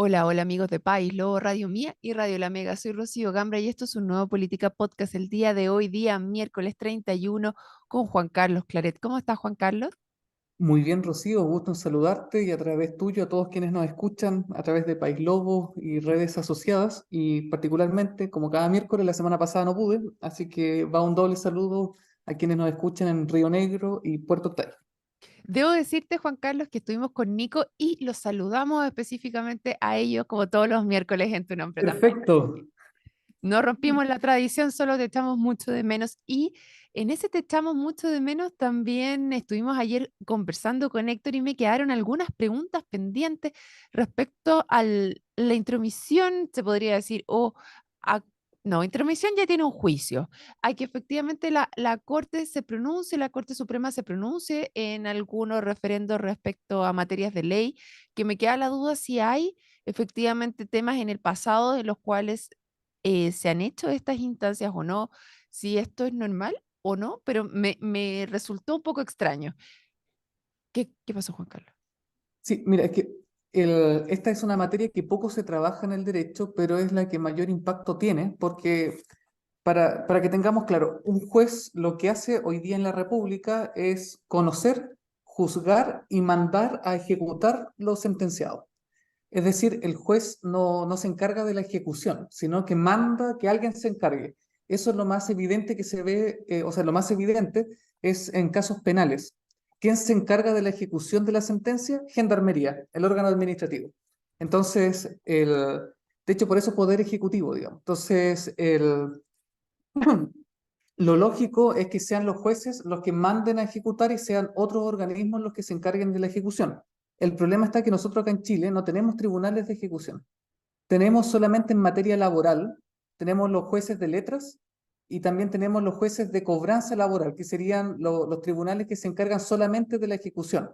Hola, hola amigos de País, Lobo, Radio Mía y Radio La Mega. Soy Rocío Gambra y esto es un nuevo Política Podcast el día de hoy, día miércoles 31, con Juan Carlos Claret. ¿Cómo estás, Juan Carlos? Muy bien, Rocío, gusto en saludarte y a través tuyo a todos quienes nos escuchan a través de País Lobo y redes asociadas y particularmente, como cada miércoles, la semana pasada no pude, así que va un doble saludo a quienes nos escuchan en Río Negro y Puerto Octay. Debo decirte, Juan Carlos, que estuvimos con Nico y los saludamos específicamente a ellos como todos los miércoles en tu nombre también. Perfecto. No rompimos la tradición, solo te echamos mucho de menos. Y en ese te echamos mucho de menos también estuvimos ayer conversando con Héctor y me quedaron algunas preguntas pendientes respecto a la intromisión, se podría decir, o a... No, intromisión ya tiene un juicio. Hay que efectivamente la Corte se pronuncie, la Corte Suprema se pronuncie en algunos referendos respecto a materias de ley, que me queda la duda si hay efectivamente temas en el pasado de los cuales se han hecho estas instancias o no, si esto es normal o no, pero me resultó un poco extraño. ¿Qué pasó, Juan Carlos? Sí, mira, es que esta es una materia que poco se trabaja en el derecho, pero es la que mayor impacto tiene, porque para que tengamos claro, un juez lo que hace hoy día en la República es conocer, juzgar y mandar a ejecutar lo sentenciado. Es decir, el juez no se encarga de la ejecución, sino que manda que alguien se encargue. Eso es lo más evidente que se ve, o sea, lo más evidente es en casos penales. ¿Quién se encarga de la ejecución de la sentencia? Gendarmería, el órgano administrativo. Entonces, de hecho, por eso poder ejecutivo, digamos. Entonces, lo lógico es que sean los jueces los que manden a ejecutar y sean otros organismos los que se encarguen de la ejecución. El problema está que nosotros acá en Chile no tenemos tribunales de ejecución. Tenemos solamente en materia laboral, tenemos los jueces de letras y también tenemos los jueces de cobranza laboral, que serían los tribunales que se encargan solamente de la ejecución.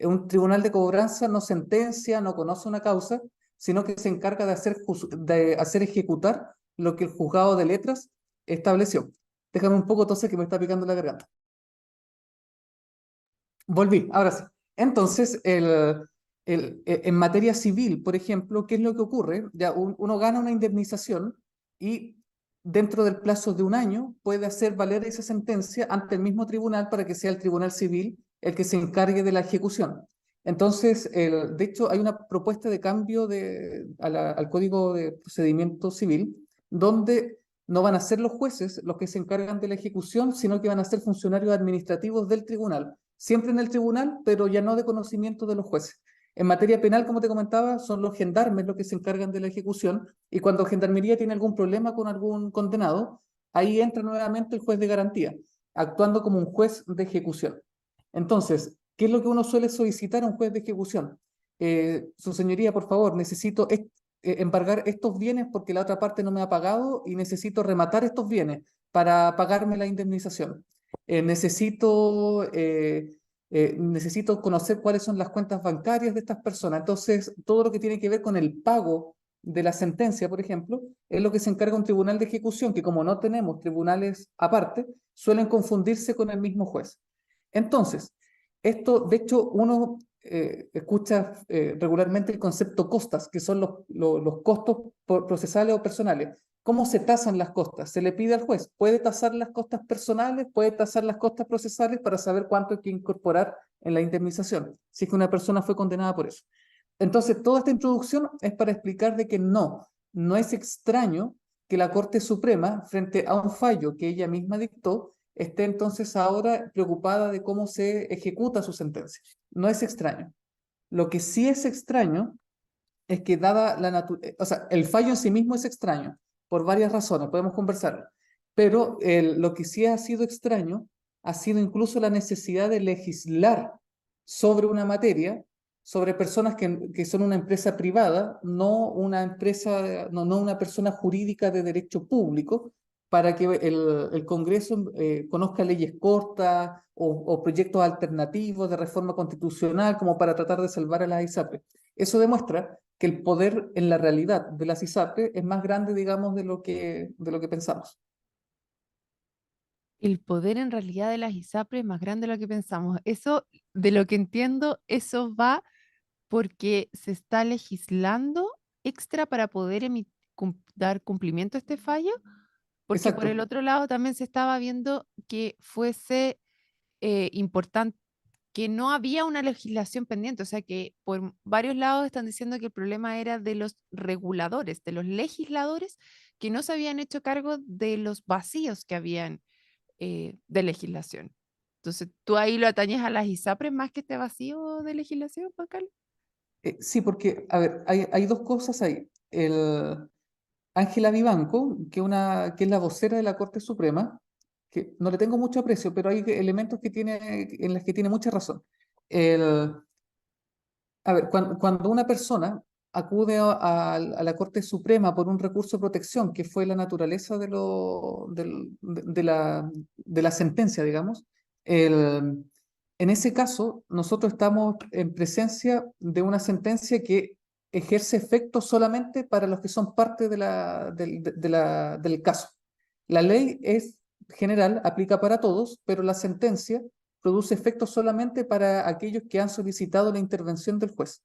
Un tribunal de cobranza no sentencia, no conoce una causa, sino que se encarga de hacer ejecutar lo que el juzgado de letras estableció. Déjame un poco toser que me está picando la garganta. Volví, ahora sí. Entonces, en materia civil, por ejemplo, ¿qué es lo que ocurre? Ya uno gana una indemnización y dentro del plazo de un año puede hacer valer esa sentencia ante el mismo tribunal para que sea el tribunal civil el que se encargue de la ejecución. Entonces, de hecho, hay una propuesta de cambio al Código de Procedimiento Civil donde no van a ser los jueces los que se encargan de la ejecución, sino que van a ser funcionarios administrativos del tribunal siempre en el tribunal, pero ya no de conocimiento de los jueces. En materia penal, como te comentaba, son los gendarmes los que se encargan de la ejecución y cuando Gendarmería tiene algún problema con algún condenado, ahí entra nuevamente el juez de garantía, actuando como un juez de ejecución. Entonces, ¿qué es lo que uno suele solicitar a un juez de ejecución? Su señoría, por favor, necesito embargar estos bienes porque la otra parte no me ha pagado y necesito rematar estos bienes para pagarme la indemnización. Necesito conocer cuáles son las cuentas bancarias de estas personas. Entonces, todo lo que tiene que ver con el pago de la sentencia, por ejemplo, es lo que se encarga un tribunal de ejecución, que como no tenemos tribunales aparte, suelen confundirse con el mismo juez. Entonces, esto, de hecho, uno escucha regularmente el concepto costas, que son los costos procesales o personales. ¿Cómo se tasan las costas? Se le pide al juez, puede tasar las costas personales, puede tasar las costas procesales para saber cuánto hay que incorporar en la indemnización, si es que una persona fue condenada por eso. Entonces, toda esta introducción es para explicar de que no es extraño que la Corte Suprema, frente a un fallo que ella misma dictó, esté entonces ahora preocupada de cómo se ejecuta su sentencia. No es extraño. Lo que sí es extraño es que dada la naturaleza, o sea, el fallo en sí mismo es extraño, por varias razones, podemos conversarlo, pero lo que sí ha sido extraño ha sido incluso la necesidad de legislar sobre una materia, sobre personas que son una empresa privada, no una empresa, no una persona jurídica de derecho público, para que el Congreso conozca leyes cortas o proyectos alternativos de reforma constitucional como para tratar de salvar a las ISAPRES. Eso demuestra que el poder en la realidad de las ISAPRES es más grande, digamos, de lo que pensamos. El poder en realidad de las ISAPRES es más grande de lo que pensamos. Eso, de lo que entiendo, eso va porque se está legislando. extra para poder dar cumplimiento a este fallo, porque por el Exacto. otro lado también se estaba viendo que fuese importante, que no había una legislación pendiente, o sea que por varios lados están diciendo que el problema era de los reguladores, de los legisladores, que no se habían hecho cargo de los vacíos que habían de legislación. Entonces, ¿tú ahí lo atañes a las ISAPRES más que este vacío de legislación, Juan Carlos? Sí, porque, a ver, hay dos cosas ahí. Ángela Vivanco, que es la vocera de la Corte Suprema, que no le tengo mucho aprecio, pero hay elementos en los que tiene mucha razón. El, a ver, cuando una persona acude a la Corte Suprema por un recurso de protección, que fue la naturaleza de la sentencia, digamos, el, en ese caso nosotros estamos en presencia de una sentencia que ejerce efecto solamente para los que son parte del caso. La ley es general, aplica para todos, pero la sentencia produce efectos solamente para aquellos que han solicitado la intervención del juez.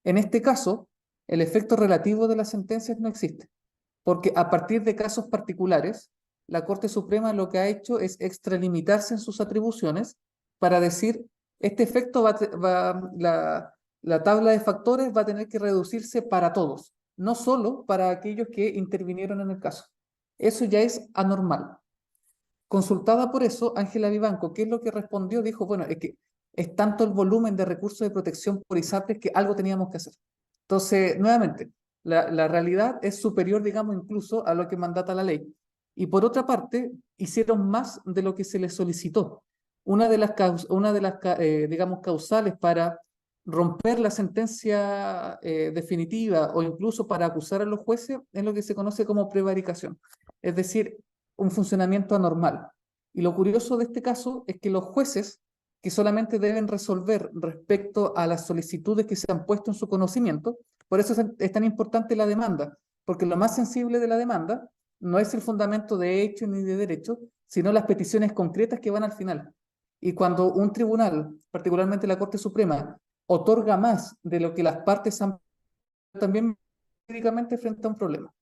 En este caso, el efecto relativo de las sentencias no existe, porque a partir de casos particulares, la Corte Suprema lo que ha hecho es extralimitarse en sus atribuciones para decir, este efecto la tabla de factores va a tener que reducirse para todos, no solo para aquellos que intervinieron en el caso. Eso ya es anormal. Consultada por eso, Ángela Vivanco, ¿qué es lo que respondió? Dijo, bueno, es que es tanto el volumen de recursos de protección por ISAPRES que algo teníamos que hacer. Entonces, nuevamente, la realidad es superior, digamos, incluso a lo que mandata la ley. Y por otra parte, hicieron más de lo que se les solicitó. Digamos, causales para romper la sentencia definitiva o incluso para acusar a los jueces es lo que se conoce como prevaricación. Es decir, un funcionamiento anormal. Y lo curioso de este caso es que los jueces, que solamente deben resolver respecto a las solicitudes que se han puesto en su conocimiento, por eso es tan importante la demanda, porque lo más sensible de la demanda no es el fundamento de hecho ni de derecho, sino las peticiones concretas que van al final. Y cuando un tribunal, particularmente la Corte Suprema, otorga más de lo que las partes han también jurídicamente frente a un problema.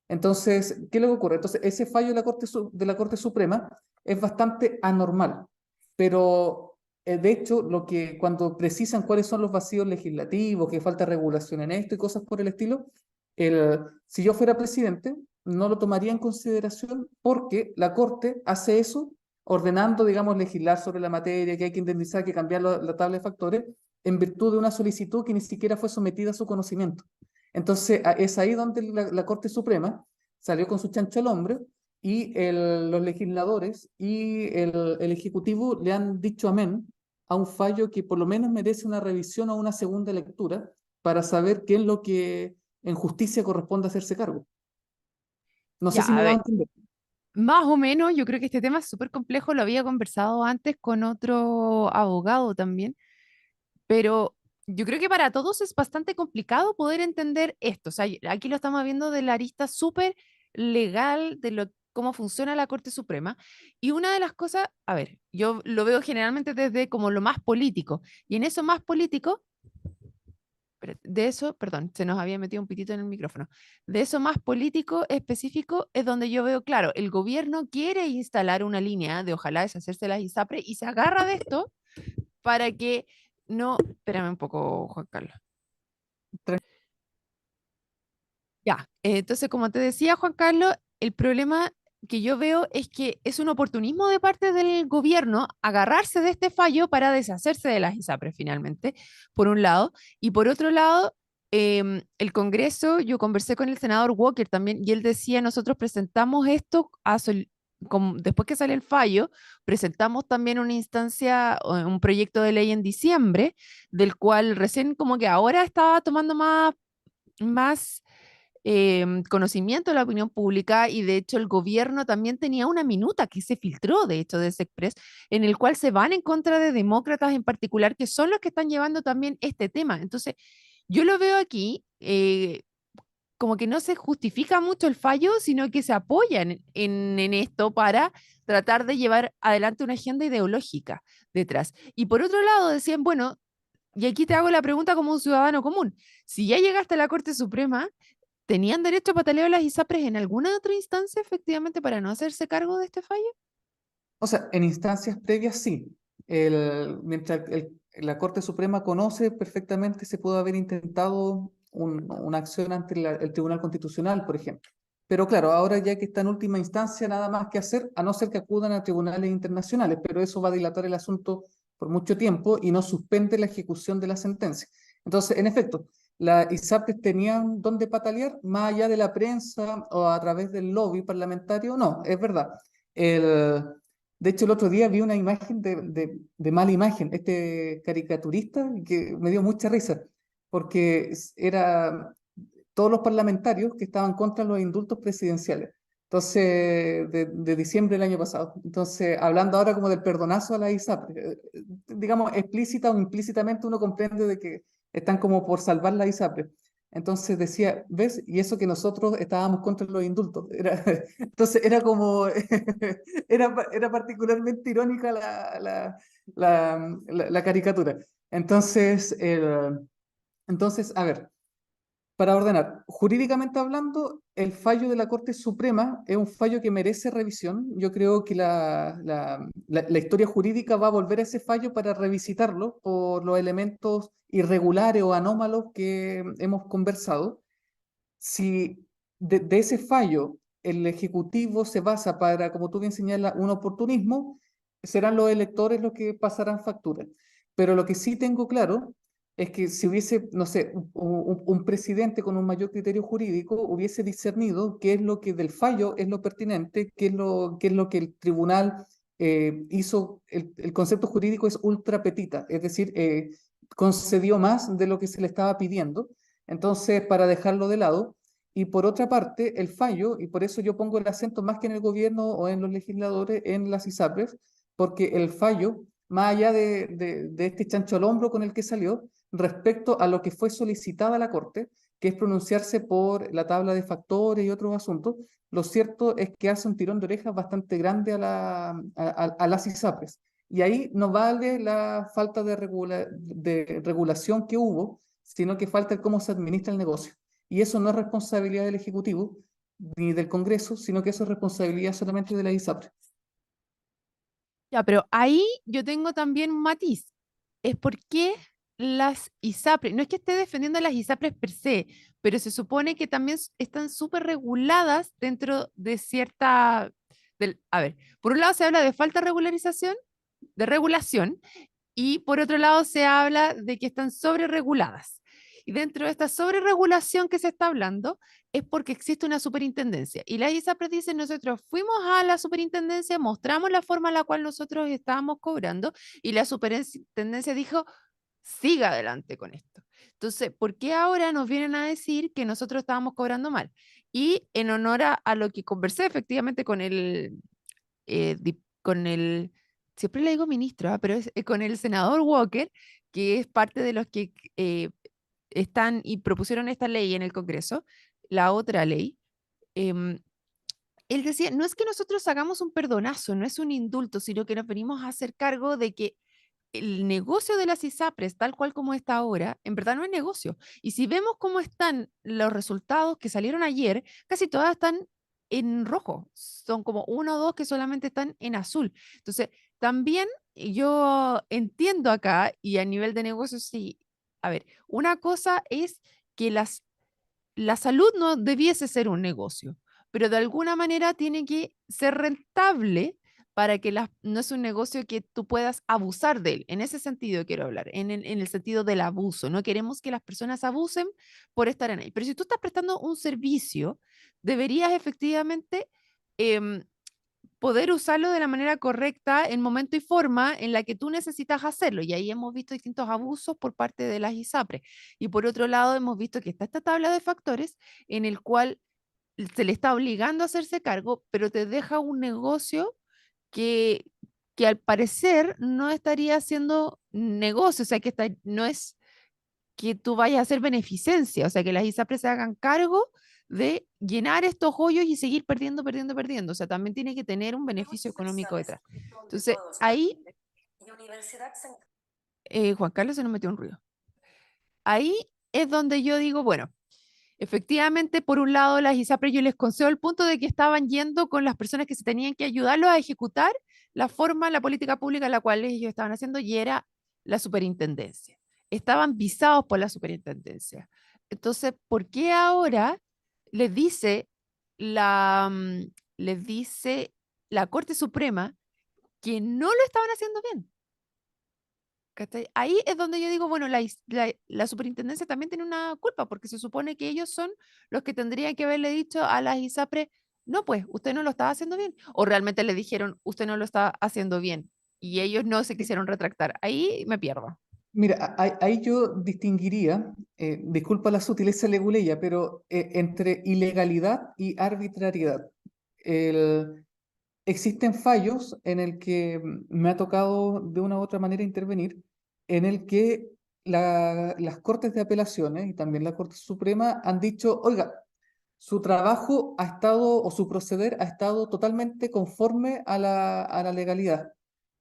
Entonces, ¿qué es lo que ocurre? Entonces, ese fallo de la Corte Suprema es bastante anormal, pero de hecho, cuando precisan cuáles son los vacíos legislativos, que falta regulación en esto y cosas por el estilo, si yo fuera presidente, no lo tomaría en consideración porque la Corte hace eso ordenando, digamos, legislar sobre la materia, que hay que indemnizar, que cambiar la tabla de factores, en virtud de una solicitud que ni siquiera fue sometida a su conocimiento. Entonces, es ahí donde la Corte Suprema salió con su chancho al hombro y los legisladores y el Ejecutivo le han dicho amén a un fallo que por lo menos merece una revisión o una segunda lectura para saber qué es lo que en justicia corresponde hacerse cargo. No sé Ya, si me a he dado a ver, entender. más o menos, yo creo que este tema es súper complejo, lo había conversado antes con otro abogado también, pero yo creo que para todos es bastante complicado poder entender esto. O sea, aquí lo estamos viendo de la arista súper legal de cómo funciona la Corte Suprema. Y una de las cosas, a ver, yo lo veo generalmente desde como lo más político. Y en eso más político, de eso, perdón, se nos había metido un pitito en el micrófono. De eso más político específico es donde yo veo, claro, el gobierno quiere instalar una línea de ojalá deshacerse de las ISAPRE y se agarra de esto para que no, espérame un poco, Juan Carlos. Ya, entonces como te decía, Juan Carlos, el problema que yo veo es que es un oportunismo de parte del gobierno agarrarse de este fallo para deshacerse de las ISAPRES finalmente, por un lado, y por otro lado, el Congreso, yo conversé con el senador Walker también, y él decía, nosotros presentamos esto después que sale el fallo, presentamos también una instancia, un proyecto de ley en diciembre, del cual recién como que ahora estaba tomando más conocimiento de la opinión pública y de hecho el gobierno también tenía una minuta que se filtró de hecho de ese Express en el cual se van en contra de demócratas en particular que son los que están llevando también este tema. Entonces, yo lo veo aquí como que no se justifica mucho el fallo, sino que se apoyan en esto para tratar de llevar adelante una agenda ideológica detrás. Y por otro lado, decían, bueno, y aquí te hago la pregunta como un ciudadano común. Si ya llegaste a la Corte Suprema, ¿Tenían derecho a pataleo las ISAPRES en alguna otra instancia, efectivamente, para no hacerse cargo de este fallo? O sea, en instancias previas sí. Mientras la Corte Suprema conoce perfectamente, se pudo haber intentado una acción ante el Tribunal Constitucional, por ejemplo. Pero claro, ahora ya que está en última instancia, nada más que hacer, a no ser que acudan a tribunales internacionales, pero eso va a dilatar el asunto por mucho tiempo y no suspende la ejecución de la sentencia. Entonces, en efecto, las ISAPRES tenían dónde patalear, más allá de la prensa o a través del lobby parlamentario, no, es verdad. El, de hecho, el otro día vi una imagen de mala imagen, este caricaturista, que me dio mucha risa, porque era todos los parlamentarios que estaban contra los indultos presidenciales. Entonces, de diciembre del año pasado. Entonces, hablando ahora como del perdonazo a la ISAPRE, digamos, explícita o implícitamente uno comprende de que están como por salvar la ISAPRE. Entonces decía, ¿ves? Y eso que nosotros estábamos contra los indultos. Entonces era como, era particularmente irónica la caricatura. Entonces, entonces, a ver, para ordenar, jurídicamente hablando, el fallo de la Corte Suprema es un fallo que merece revisión. Yo creo que la historia jurídica va a volver a ese fallo para revisitarlo por los elementos irregulares o anómalos que hemos conversado. Si de ese fallo el Ejecutivo se basa para, como tú bien señalas, un oportunismo, serán los electores los que pasarán factura. Pero lo que sí tengo claro es que si hubiese, no sé, un presidente con un mayor criterio jurídico hubiese discernido qué es lo que del fallo es lo pertinente, qué es lo que el tribunal hizo, el concepto jurídico es ultra petita, es decir, concedió más de lo que se le estaba pidiendo. Entonces, para dejarlo de lado, y por otra parte, el fallo, y por eso yo pongo el acento más que en el gobierno o en los legisladores, en las ISAPRES, porque el fallo, más allá de este chancho al hombro con el que salió, respecto a lo que fue solicitada a la Corte, que es pronunciarse por la tabla de factores y otros asuntos, lo cierto es que hace un tirón de orejas bastante grande a las ISAPRES. Y ahí no vale la falta de regulación que hubo, sino que falta el cómo se administra el negocio. Y eso no es responsabilidad del Ejecutivo ni del Congreso, sino que eso es responsabilidad solamente de la ISAPRE. Ya, pero ahí yo tengo también un matiz. Es porque las ISAPRES, no es que esté defendiendo a las ISAPRES per se, pero se supone que también están súper reguladas dentro de cierta... a ver, por un lado se habla de falta de regularización, de regulación, y por otro lado se habla de que están sobrereguladas. Y dentro de esta sobreregulación que se está hablando es porque existe una superintendencia. Y la ISAPRES dice, nosotros fuimos a la superintendencia, mostramos la forma en la cual nosotros estábamos cobrando y la superintendencia dijo, siga adelante con esto. Entonces, ¿por qué ahora nos vienen a decir que nosotros estábamos cobrando mal? Y en honor a lo que conversé efectivamente con el, siempre le digo ministro, pero es con el senador Walker, que es parte de los que están y propusieron esta ley en el Congreso, la otra ley. em, Él decía, no es que nosotros hagamos un perdonazo, no es un indulto, sino que nos venimos a hacer cargo de que el negocio de las ISAPRES, tal cual como está ahora, en verdad no es negocio. Y si vemos cómo están los resultados que salieron ayer, casi todas están en rojo. Son como uno o dos que solamente están en azul. Entonces, también yo entiendo acá, y a nivel de negocio, sí, a ver, una cosa es que la salud no debiese ser un negocio, pero de alguna manera tiene que ser rentable para que no es un negocio que tú puedas abusar de él. En ese sentido quiero hablar, en el sentido del abuso. No queremos que las personas abusen por estar en ahí. Pero si tú estás prestando un servicio, deberías efectivamente em, poder usarlo de la manera correcta en momento y forma en la que tú necesitas hacerlo. Y ahí hemos visto distintos abusos por parte de las ISAPRES. Y por otro lado, hemos visto que está esta tabla de factores en el cual se le está obligando a hacerse cargo, pero te deja un negocio que, que al parecer no estaría haciendo negocio, o sea, que no es que tú vayas a hacer beneficencia, o sea, que las ISAPRES se hagan cargo de llenar estos hoyos y seguir perdiendo, perdiendo, perdiendo. O sea, también tiene que tener un beneficio económico detrás. Entonces, ahí, Juan Carlos se nos metió un ruido. Ahí es donde yo digo, bueno, Efectivamente, por un lado, las ISAPRES yo les concedo el punto de que estaban yendo con las personas que se tenían que ayudarlos a ejecutar la forma, la política pública en la cual ellos estaban haciendo y era la superintendencia. Estaban visados por la superintendencia. Entonces, ¿por qué ahora les dice la, les dice la Corte Suprema que no lo estaban haciendo bien? ¿Cachai? Ahí es donde yo digo, bueno, la superintendencia también tiene una culpa, porque se supone que ellos son los que tendrían que haberle dicho a las ISAPRE, no, pues, usted no lo estaba haciendo bien. O realmente le dijeron, usted no lo está haciendo bien. Y ellos no se quisieron retractar. Ahí me pierdo. Mira, ahí yo distinguiría, disculpa la sutileza leguleya, pero entre ilegalidad y arbitrariedad. El, Existen fallos en el que me ha tocado de una u otra manera intervenir, en el que las Cortes de Apelaciones y también la Corte Suprema han dicho, oiga, su trabajo ha estado o su proceder ha estado totalmente conforme a la legalidad,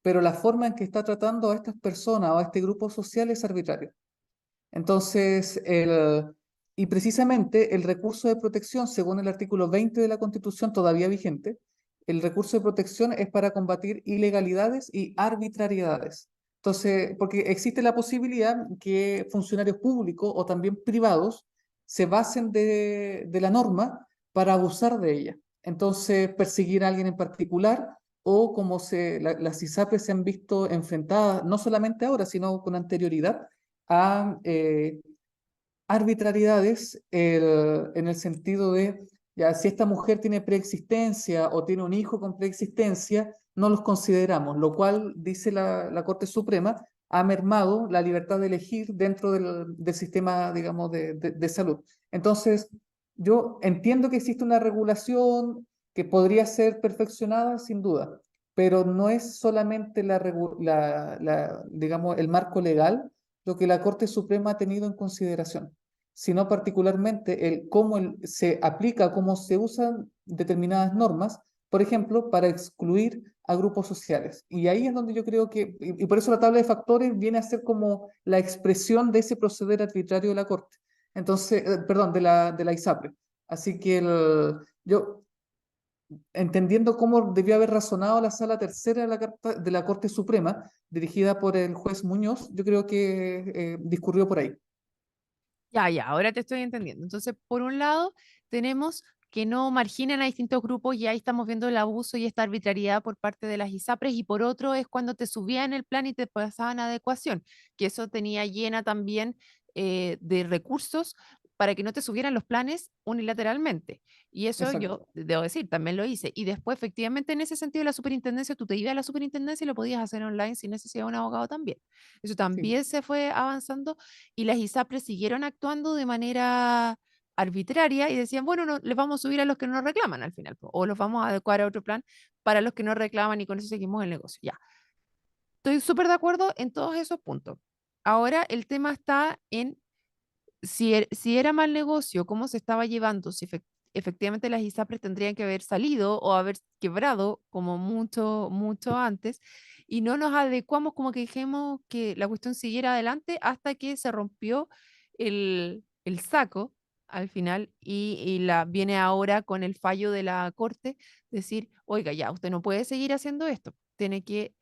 pero la forma en que está tratando a estas personas o a este grupo social es arbitrario. Entonces, y precisamente el recurso de protección, según el artículo 20 de la Constitución todavía vigente, el recurso de protección es para combatir ilegalidades y arbitrariedades. Entonces, porque existe la posibilidad que funcionarios públicos o también privados se basen de la norma para abusar de ella. Entonces, perseguir a alguien en particular o como las ISAPRES se han visto enfrentadas, no solamente ahora, sino con anterioridad, a arbitrariedades en el sentido de, ya, si esta mujer tiene preexistencia o tiene un hijo con preexistencia, no los consideramos, lo cual, dice la Corte Suprema, ha mermado la libertad de elegir dentro del sistema, digamos, de salud. Entonces, yo entiendo que existe una regulación que podría ser perfeccionada, sin duda, pero no es solamente digamos, el marco legal lo que la Corte Suprema ha tenido en consideración, sino particularmente el cómo se aplica, cómo se usan determinadas normas, por ejemplo, para excluir a grupos sociales. Y ahí es donde yo creo que, y por eso la tabla de factores viene a ser como la expresión de ese proceder arbitrario de la Corte. Entonces, perdón, de la ISAPRE. Así que yo, entendiendo cómo debió haber razonado la sala tercera de la Corte Suprema, dirigida por el juez Muñoz, yo creo que discurrió por ahí. Ya, ya, ahora te estoy entendiendo. Entonces, por un lado, tenemos que no marginen a distintos grupos y ahí estamos viendo el abuso y esta arbitrariedad por parte de las ISAPRES y por otro es cuando te subían el plan y te pasaban adecuación, que eso tenía llena también de recursos para que no te subieran los planes unilateralmente. Y eso Exacto. yo, debo decir, también lo hice. Y después, efectivamente, en ese sentido, la superintendencia, tú te ibas a la superintendencia y lo podías hacer online sin necesidad de un abogado también. Eso Sí. también se fue avanzando y las ISAPRES siguieron actuando de manera arbitraria y decían, bueno, no, les vamos a subir a los que no reclaman al final, po, o los vamos a adecuar a otro plan para los que no reclaman y con eso seguimos el negocio. Ya, estoy súper de acuerdo en todos esos puntos. Ahora el tema está en si era mal negocio, cómo se estaba llevando, si efectivamente las ISAPRES tendrían que haber salido o haber quebrado como mucho, mucho antes, y no nos adecuamos como que dijimos que la cuestión siguiera adelante hasta que se rompió el saco al final y viene ahora con el fallo de la corte decir, oiga, ya, usted no puede seguir haciendo esto, tiene que,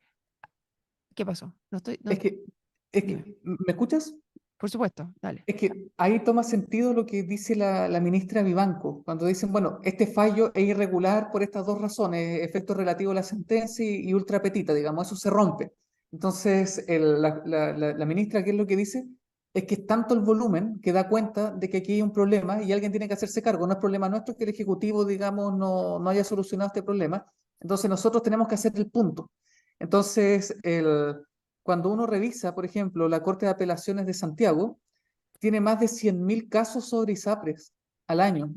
¿qué pasó? No estoy, no, Es que, es dime, que, ¿me escuchas? por supuesto, dale. Es que ahí toma sentido lo que dice la ministra Vivanco, cuando dicen, bueno, este fallo es irregular por estas dos razones, efecto relativo a la sentencia y ultra petita, digamos, eso se rompe. Entonces, la ministra, ¿qué es lo que dice? Es que es tanto el volumen que da cuenta de que aquí hay un problema y alguien tiene que hacerse cargo. No es problema nuestro que el Ejecutivo, digamos, no haya solucionado este problema. Entonces, nosotros tenemos que hacer el punto. Entonces, cuando uno revisa, por ejemplo, la Corte de Apelaciones de Santiago, tiene más de 100.000 casos sobre ISAPRES al año.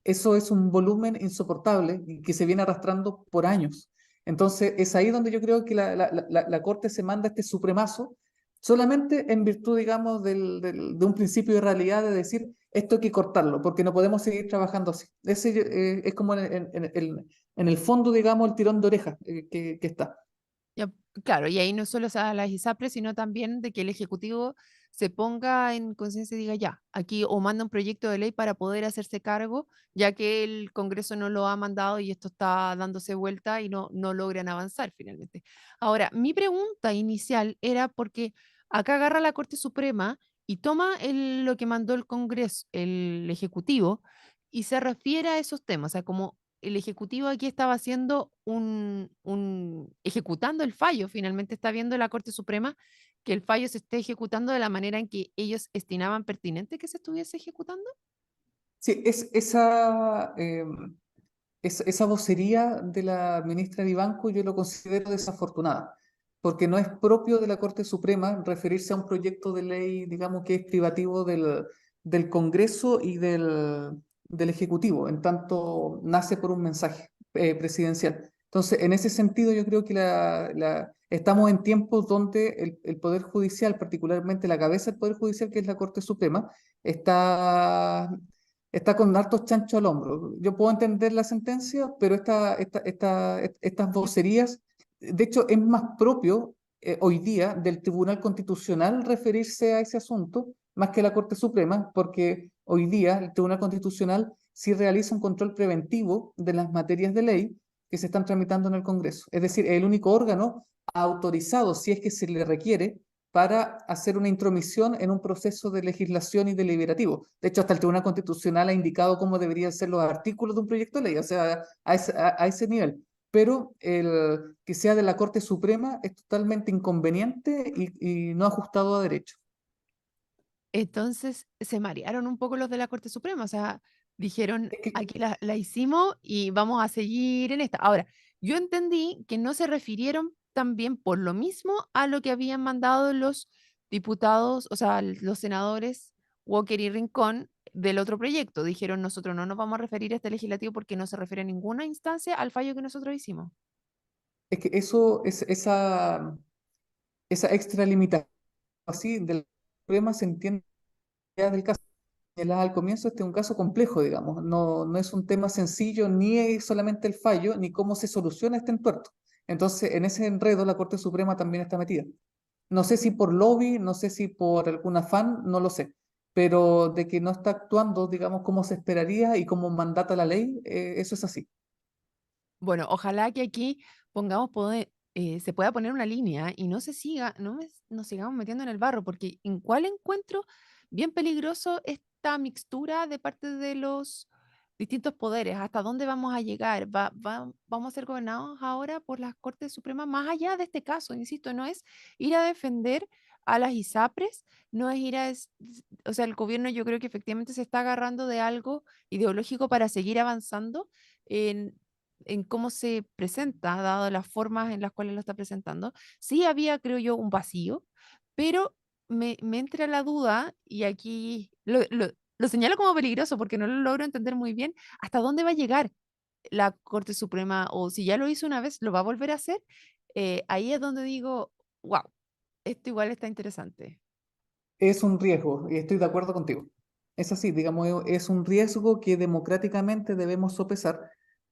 Eso es un volumen insoportable y que se viene arrastrando por años. Entonces, es ahí donde yo creo que la Corte se manda este supremazo solamente en virtud, digamos, de un principio de realidad de decir, esto hay que cortarlo, porque no podemos seguir trabajando así. Ese es como en el fondo, digamos, el tirón de oreja que está. Ya, claro, y ahí no solo se da las ISAPRES, sino también de que el Ejecutivo se ponga en conciencia y diga ya, aquí o manda un proyecto de ley para poder hacerse cargo, ya que el Congreso no lo ha mandado y esto está dándose vuelta y no logran avanzar finalmente. Ahora, mi pregunta inicial era porque acá agarra la Corte Suprema y toma lo que mandó el Congreso, el Ejecutivo, y se refiere a esos temas, o sea, como el Ejecutivo aquí estaba haciendo ejecutando el fallo, finalmente está viendo la Corte Suprema que el fallo se esté ejecutando de la manera en que ellos estimaban pertinente que se estuviese ejecutando. Sí, esa vocería de la ministra Vivanco yo lo considero desafortunada, porque no es propio de la Corte Suprema referirse a un proyecto de ley, digamos, que es privativo del Congreso y del Ejecutivo, en tanto nace por un mensaje presidencial. Entonces, en ese sentido, yo creo que estamos en tiempos donde el Poder Judicial, particularmente la cabeza del Poder Judicial, que es la Corte Suprema, está con hartos chanchos al hombro. Yo puedo entender la sentencia, pero estas vocerías, de hecho, es más propio hoy día del Tribunal Constitucional referirse a ese asunto, más que la Corte Suprema, porque hoy día el Tribunal Constitucional sí realiza un control preventivo de las materias de ley que se están tramitando en el Congreso. Es decir, es el único órgano autorizado, si es que se le requiere, para hacer una intromisión en un proceso de legislación y deliberativo. De hecho, hasta el Tribunal Constitucional ha indicado cómo deberían ser los artículos de un proyecto de ley, o sea, a ese nivel. Pero el que sea de la Corte Suprema es totalmente inconveniente y no ajustado a derecho. Entonces se marearon un poco los de la Corte Suprema, o sea, dijeron, Es que aquí la hicimos y vamos a seguir en esta. Ahora, yo entendí que no se refirieron también por lo mismo a lo que habían mandado los diputados, o sea, los senadores Walker y Rincón del otro proyecto. Dijeron, nosotros no nos vamos a referir a este legislativo porque no se refiere en ninguna instancia al fallo que nosotros hicimos. es que esa extralimitación así del problema se entiende ya del caso. Señalaba al comienzo, este es un caso complejo, digamos. No es un tema sencillo, ni es solamente el fallo, ni cómo se soluciona este entuerto. Entonces, en ese enredo, la Corte Suprema también está metida. No sé si por lobby, no sé si por algún afán, no lo sé. Pero de que no está actuando, digamos, como se esperaría y como mandata la ley, eso es así. Bueno, ojalá que aquí se pueda poner una línea y no se siga, nos sigamos metiendo en el barro, porque en cuál encuentro bien peligroso esta mixtura de parte de los distintos poderes, hasta dónde vamos a llegar, vamos a ser gobernados ahora por las Cortes Supremas, más allá de este caso, insisto, no es ir a defender a las ISAPRES, no es ir o sea, el gobierno yo creo que efectivamente se está agarrando de algo ideológico para seguir avanzando en cómo se presenta, dado las formas en las cuales lo está presentando. Sí había, creo yo, un vacío, pero me entra la duda, y aquí lo señalo como peligroso porque no lo logro entender muy bien, hasta dónde va a llegar la Corte Suprema o si ya lo hizo una vez, lo va a volver a hacer. Ahí es donde digo, wow, esto igual está interesante. Es un riesgo, y estoy de acuerdo contigo. Es así, digamos, es un riesgo que democráticamente debemos sopesar,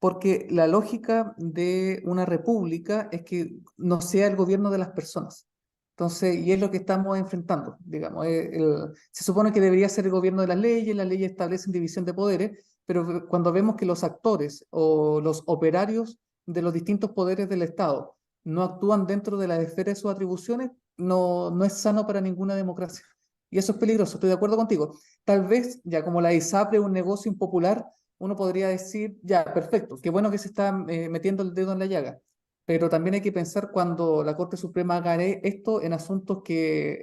porque la lógica de una república es que no sea el gobierno de las personas. Entonces, y es lo que estamos enfrentando, digamos. Se supone que debería ser el gobierno de las leyes establecen división de poderes, pero cuando vemos que los actores o los operarios de los distintos poderes del Estado no actúan dentro de la esfera de sus atribuciones, no es sano para ninguna democracia. Y eso es peligroso, estoy de acuerdo contigo. Tal vez, ya como la ISAPRE es un negocio impopular, uno podría decir, ya, perfecto, qué bueno que se está metiendo el dedo en la llaga. Pero también hay que pensar cuando la Corte Suprema haga esto en asuntos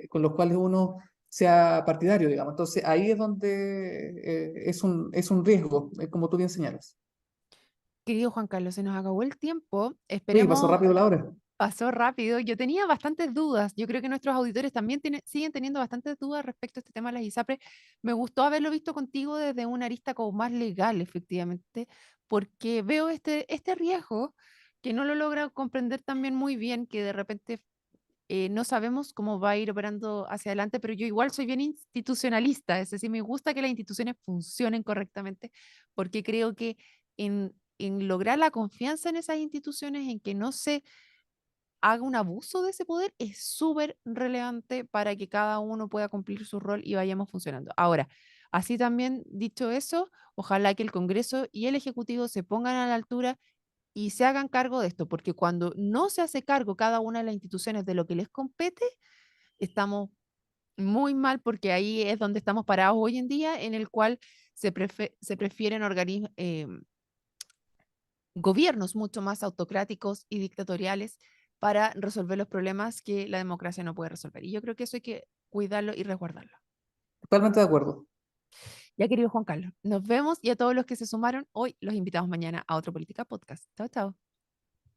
con los cuales uno sea partidario, digamos. Entonces ahí es donde es un riesgo, como tú bien señalas. Querido Juan Carlos, se nos acabó el tiempo. Oye, pasó Esperemos. rápido la hora. Pasó rápido. Yo tenía bastantes dudas. Yo creo que nuestros auditores también siguen teniendo bastantes dudas respecto a este tema de las ISAPRES. Me gustó haberlo visto contigo desde una arista como más legal, efectivamente, porque veo este riesgo que no lo logra comprender también muy bien, que de repente no sabemos cómo va a ir operando hacia adelante, pero yo igual soy bien institucionalista, es decir, me gusta que las instituciones funcionen correctamente, porque creo que en lograr la confianza en esas instituciones, en que no se haga un abuso de ese poder es súper relevante para que cada uno pueda cumplir su rol y vayamos funcionando. Ahora, así también, dicho eso, ojalá que el Congreso y el Ejecutivo se pongan a la altura y se hagan cargo de esto, porque cuando no se hace cargo cada una de las instituciones de lo que les compete, estamos muy mal, porque ahí es donde estamos parados hoy en día, en el cual se prefieren gobiernos mucho más autocráticos y dictatoriales para resolver los problemas que la democracia no puede resolver. Y yo creo que eso hay que cuidarlo y resguardarlo. Totalmente de acuerdo. Ya, querido Juan Carlos, nos vemos, y a todos los que se sumaron hoy los invitamos mañana a otro Política Podcast. Chao, chao.